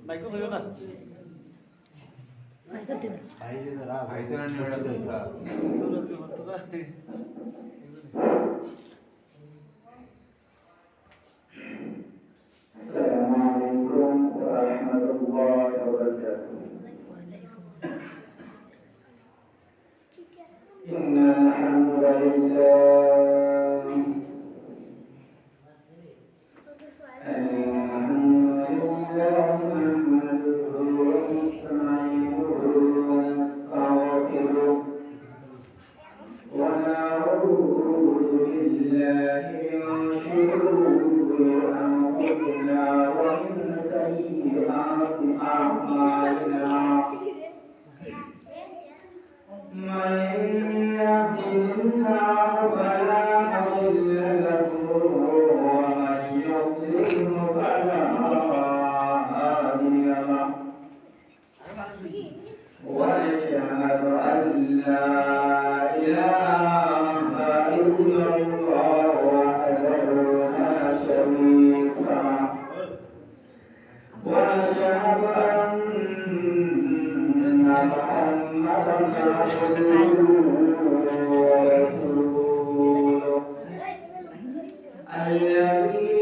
Mic खोलो ना ಐದನೇ ಹೇಳೋದಿಲ್ಲ السلام عليكم ورحمة الله وبركاته. إن الحمد لله نحمده ونستعينه ونستغفره ونعوذ بالله من شرور أنفسنا ومن سيئات أعمالنا من يهده الله فلا مضل له ومن يضلل فلا هادي له ونشهد أن لا إله إلا الله وحده لا شريك له ونشهد أن محمدا عبده ورسوله الذي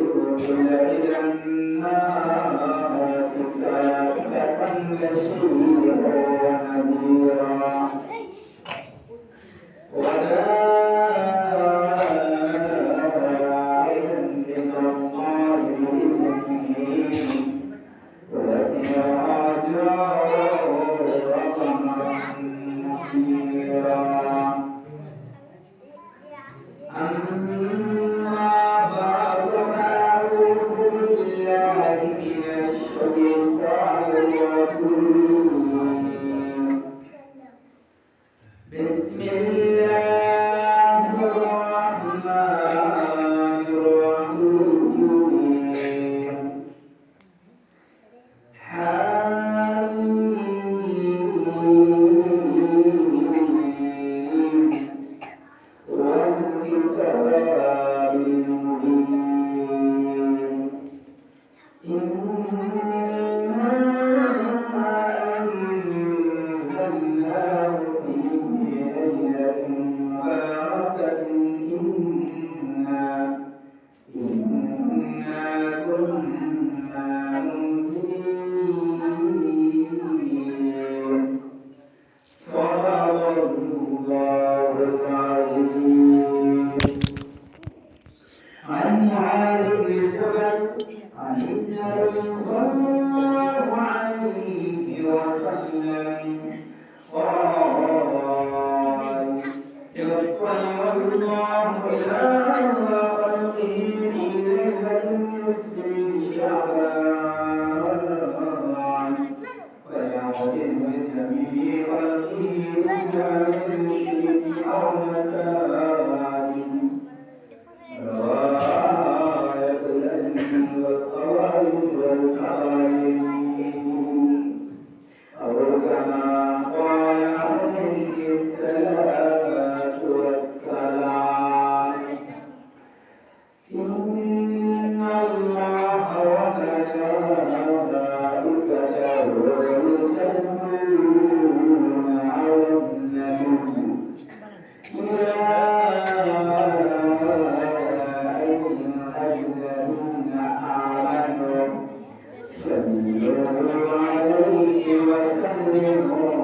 أرسل إلى الناس كافة بشيرا ونذيرا وداعيا إلى الله بإذنه وسراجا منيرا أما بعد فأعوذ بالله من الشيطان الرجيم بسم الله الرحمن الرحيم حميم والكتاب المبين إنا أنزلناه في ليلة مباركة إنا كنا منذرين صدق الله العظيم. عن معاذ بن جبل عن النبي صلى الله عليه وسلم قال يطلع الله إلى خلقه في ليلة النصف من شعبان ويعظم بنبي خلقه رجال المشرك أو مساجد رواية الأزم والقوائم والقوائم أو كما قال عليه الصلاة والسلام إن الله وملائكته يصلون على النبي يا أيها الذين آمنوا صلوا عليه وسلموا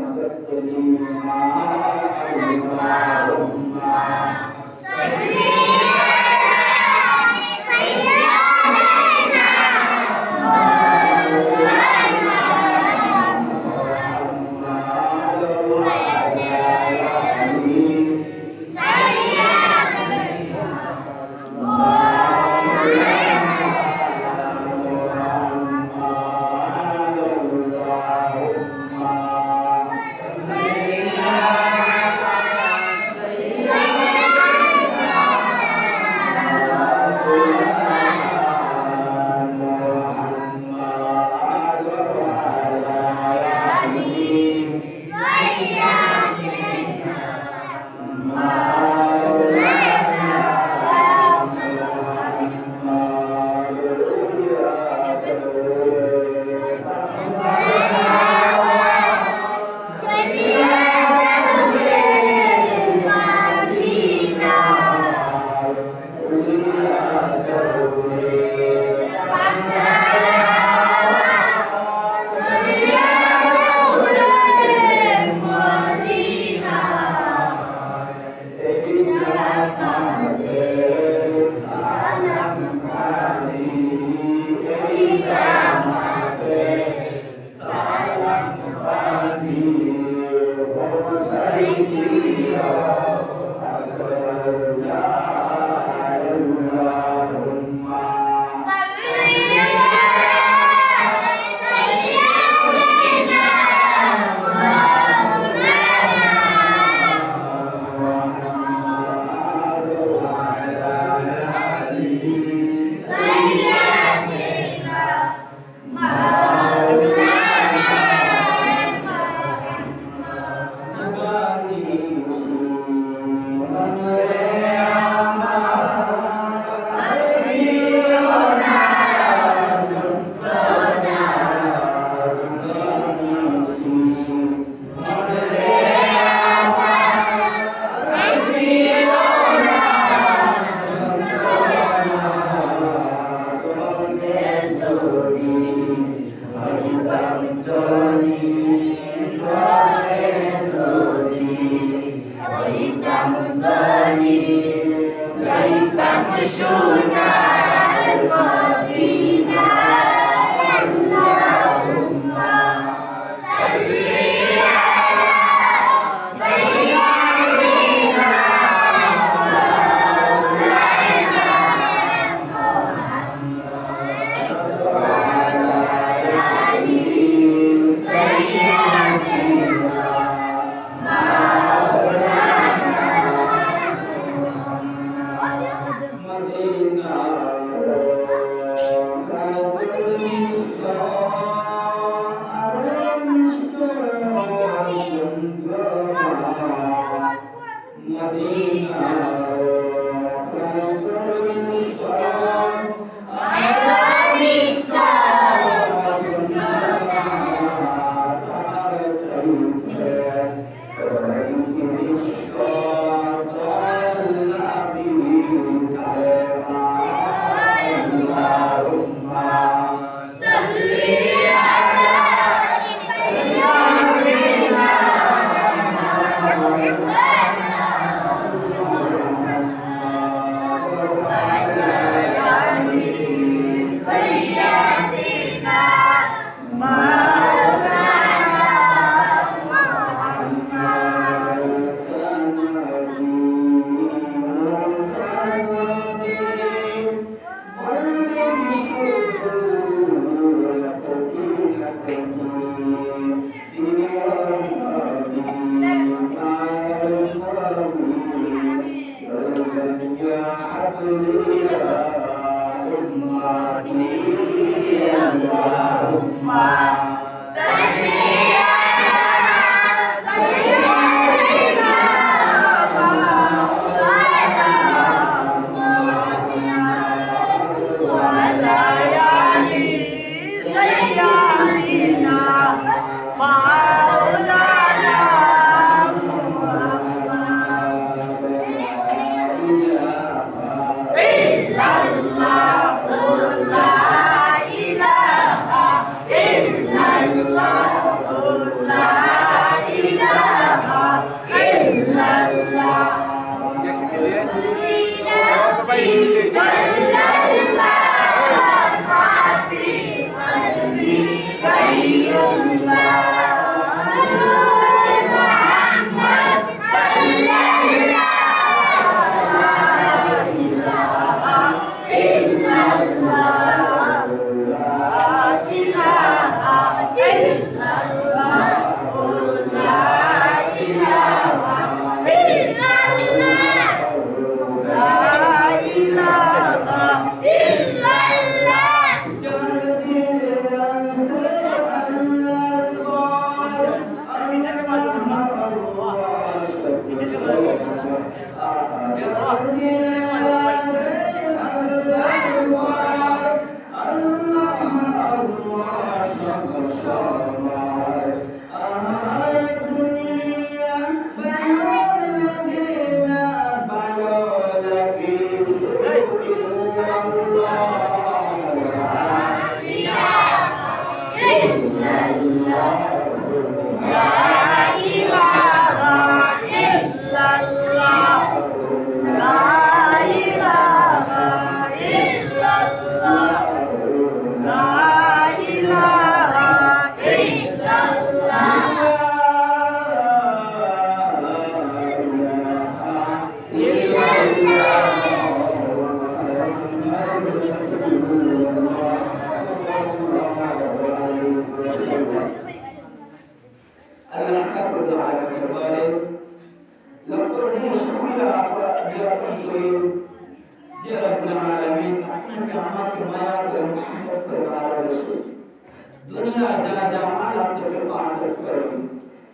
দুনিয়া যা যা আল্লাহ থেকে পাওয়া করে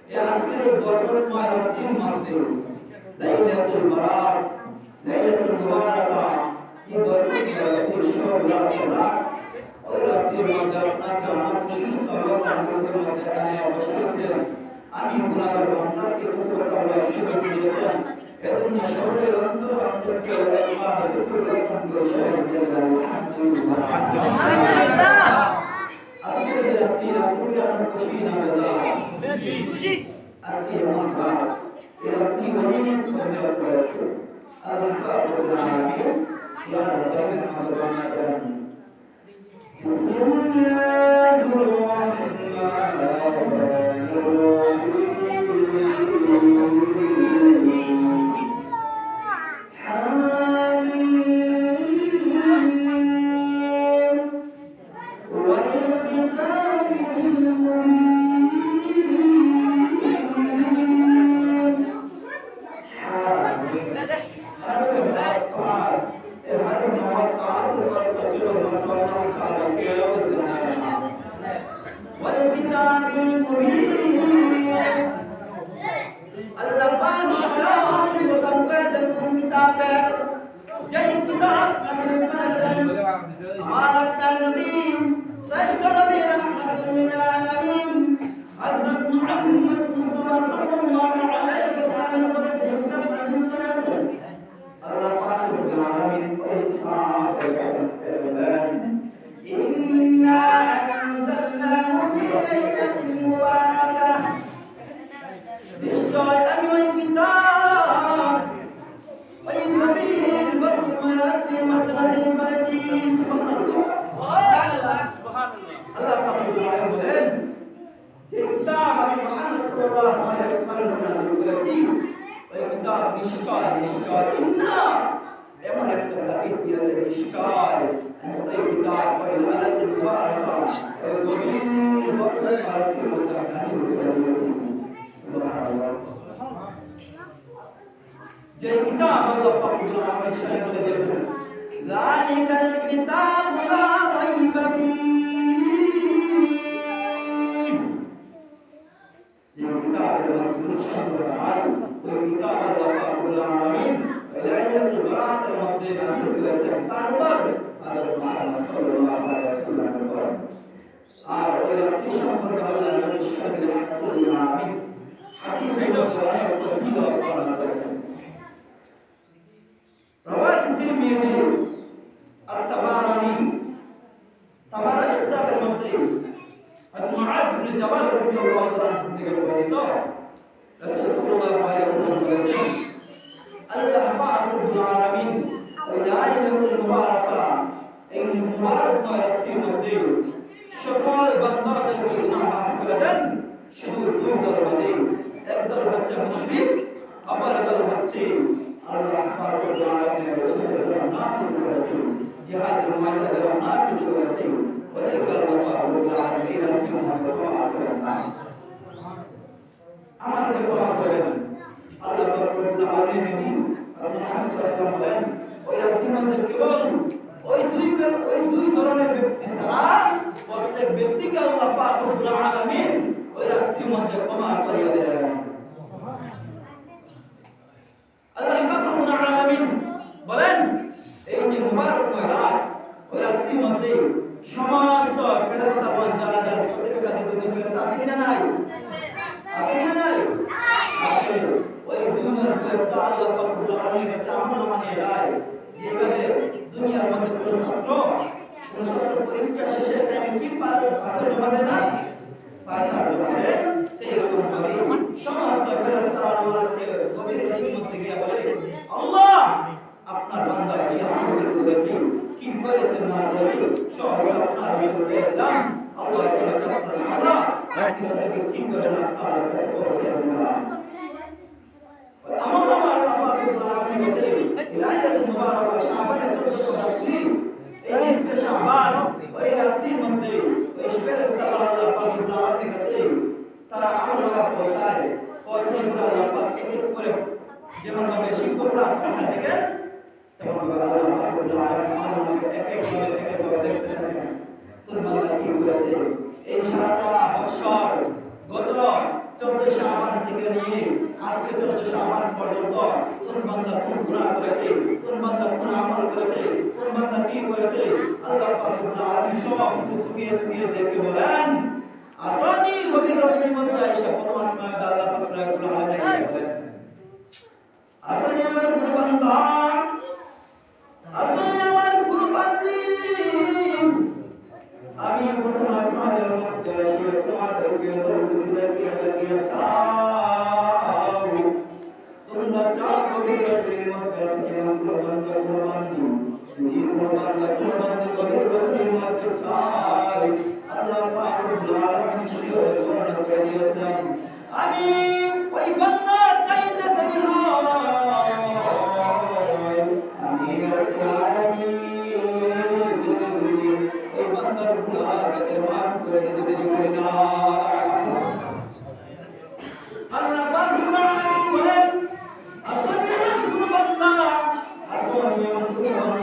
এই আজকের বরকতময় রাতের মধ্যে লাইলাতুল বারাত লাইলাতুল মুবারাকা কি বরকত রাতের সব রাত ওই রাতের মধ্যে আপনাকে আমার সুস্থ অবস্থান করতে মধ্যে অবশ্যই আমি গুনাহগার বান্দাকে মুক্ত করার সুযোগ দিয়েছেন এজন্য সকলের অন্তর অন্তরকে আল্লাহ শুকর করতে আলহামদুলিল্লাহ আল্লাহ পাক স্বয়ং প্রদান করেছেন কোন কিতাবের যেই কিতাব নাযিল করেছেন আমার আপনার নবী শ্রেষ্ঠ নবী রাহমাতুল লিল আলামিন হযরত মুহাম্মদ মুস্তাফা সাল্লাল্লাহু আলাইহি ওয়াসাল্লামের উপরে যে কিতাব নাযিল করেছেন আল্লাহ পাক রব্বুল আলামিন ওই কিতাব করেছেন ইন্না আনজালনাহু ফি লাইলাতিল মুবারাকাহ নিশ্চয় আমি ওই কিতাব ওই নবীর বর্তমানে মাত্রাধীন করেছি সুবহানাল্লাহ আল্লাহ পাক বলেন যে কিতাব আমি মুহাম্মদ সাল্লাল্লাহু আলাইহি ওয়াসাল্লামের নাযিল করেছি ওই কিতাব নিশ্চয় ইন্না এমন একটা তাকিদ দিয়েছে নিশ্চয় ওই কিতাব ওই লাইলাতুল মুবারাকাহ ওই নবীর বর্তমানে নাযিল করেছি যে কিতাব আল্লাহ পাক রব্বুল আলামিন শান করে দিয়েছেন যালিকাল কিতাবু লা রাইবা ফীহি যে কিতাব আল্লাহ শান করে ওই কিতাব আল্লাহ পাক রব্বুল আলামিন লাইলাতুল বারাকাতের মধ্যে নাযিল করেছেন তারপর আল্লাহ মুহাম্মদ সাল্লাল্লাহু আলাইহি ওয়াসাল্লাম আর ওই রাত্রি সম্পর্কে আল্লাহ নবী শান করে আলামিন হাদিস হলো অনেক তফসীল বর্ণনা করেছেন رواية الترمذي الطبراني كتاب المبدئ عن معاذ بن جبل رضي الله عنه يقول رسول الله عليه وسلم الله رب العالمين والعالم المباركة إن المبارك ما يكفي المبدئ شكال بندر الجنة أكبر শুধু দুই দল বাদে একদল হচ্ছে মুশরিক আবার একদল হচ্ছে আল্লাহ পাক রব্বুল আলামিনের রাসূলের নাম করেছে জিহাদের ময়দানে নাম করেছে ওদের আল্লাহ পাক রব্বুল আলামিন আমাদের দোয়া করেন আল্লাহ পাক রব্বুল আলামিন মুহাম্মদ সাল্লাল্লাহু আলাইহি ওয়াসাল্লাম বলেন ওই রাসূলদের কেবল ওই দুই ধরনের ব্যক্তি ছাড়া প্রত্যেক ব্যক্তিকে আল্লাহ পাক রব্বুল আলামিন ওই রাত্রির মধ্যে ক্ষমা করিয়া দেন আল্লাহ পাক রব্বুল আলামিন বলেন এই যে মুবারকময় রাত ওই রাত্রির মধ্যে সমস্ত ফেরেশতাগণ যারা যারা প্রত্যেকটা দিতে ফেরেশতা আছে কিনা নাই আছে কিনা নাই আছে ওই দুনিয়ার ফেরেশতা আল্লাহ পাক রব্বুল আলামিনের কাছে আমল মানে যায় যেভাবে দুনিয়ার মধ্যে কোনো ছাত্র পরীক্ষা শেষে টাইমে কি পারে পারে না এরকম ভাবে সমস্ত ফেরেশতারা আল্লাহর কাছে গভীর হিকমতে গিয়ে বলে আল্লাহ আপনার বান্দা কি আমল করেছে কি করেছে না করেছে সব আপনার বিরুদ্ধে দিলাম আল্লাহ বলেছে আপনার বান্দা তাদেরকে কি করে না আপনার কাছে পৌঁছে দিলাম আমার আল্লাহ পাক রব্বুল আলামিন বলে লাইলাতুল মুবারাকা শাবানের 14 রাত্রি এই নিশে শাবান ওই রাত্রির মধ্যে ওই ফেরেশতারা আল্লাহ পাক রব্বুল আলামিনের কাছে তারা আমলটা পৌঁছায় পৌঁছে আল্লাহ পাক এক এক করে যেমন ভাবে শিক্ষকরা আপনারা দেখেন তেমন ভাবে আল্লাহ পাক রব্বুল আলামিন আমলকে এক এক ভাবে দেখতে থাকেন কোন বান্দা কি করেছে এই সারাটা বছর গত 14 শাবান থেকে নিয়ে আজকে 14 শাবান পর্যন্ত কোন বান্দা কোন গুনাহ করেছে কোন বান্দা কোন আমল করেছে কোন বান্দা কি করেছে আল্লাহ পাক রব্বুল আলামিন সব কিছু দেখে বলেন আসনি গভীর রজনীর মধ্যে আয়েশা প্রথম আসমানে আল্লাহ পাক রব্বুল আলামিন বলেন আসনি আমার কুরবানদা আসনি আমার কুরবানি আমি প্রথম আসমানের মধ্যে তোমাদেরকে লাগিয়ে চাও তোমরা চাও গভীর রজনীর মধ্যে কুরবানি এই কুরবানি গভীর রজনীর মধ্যে চাই আল্লাহ পাক রব্বুল আলামিন শিওর বর্ণনা করে দিয়েছেন আমি ওই বান্দা চাইতে দেরি হয় আমি রব্বুল আলামিন ওই বান্দার গুনাহকে মাফ করে দিতে দেরি করি না আল্লাহ পাক রব্বুল আলামিন বলেন আসলে আমার কোন বান্দা আসলে আমার কোন বান্দা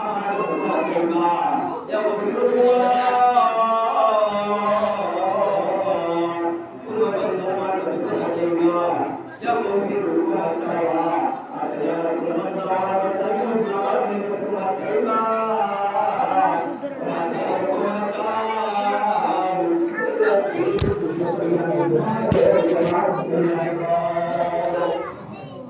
আমার কোন বান্দা الحق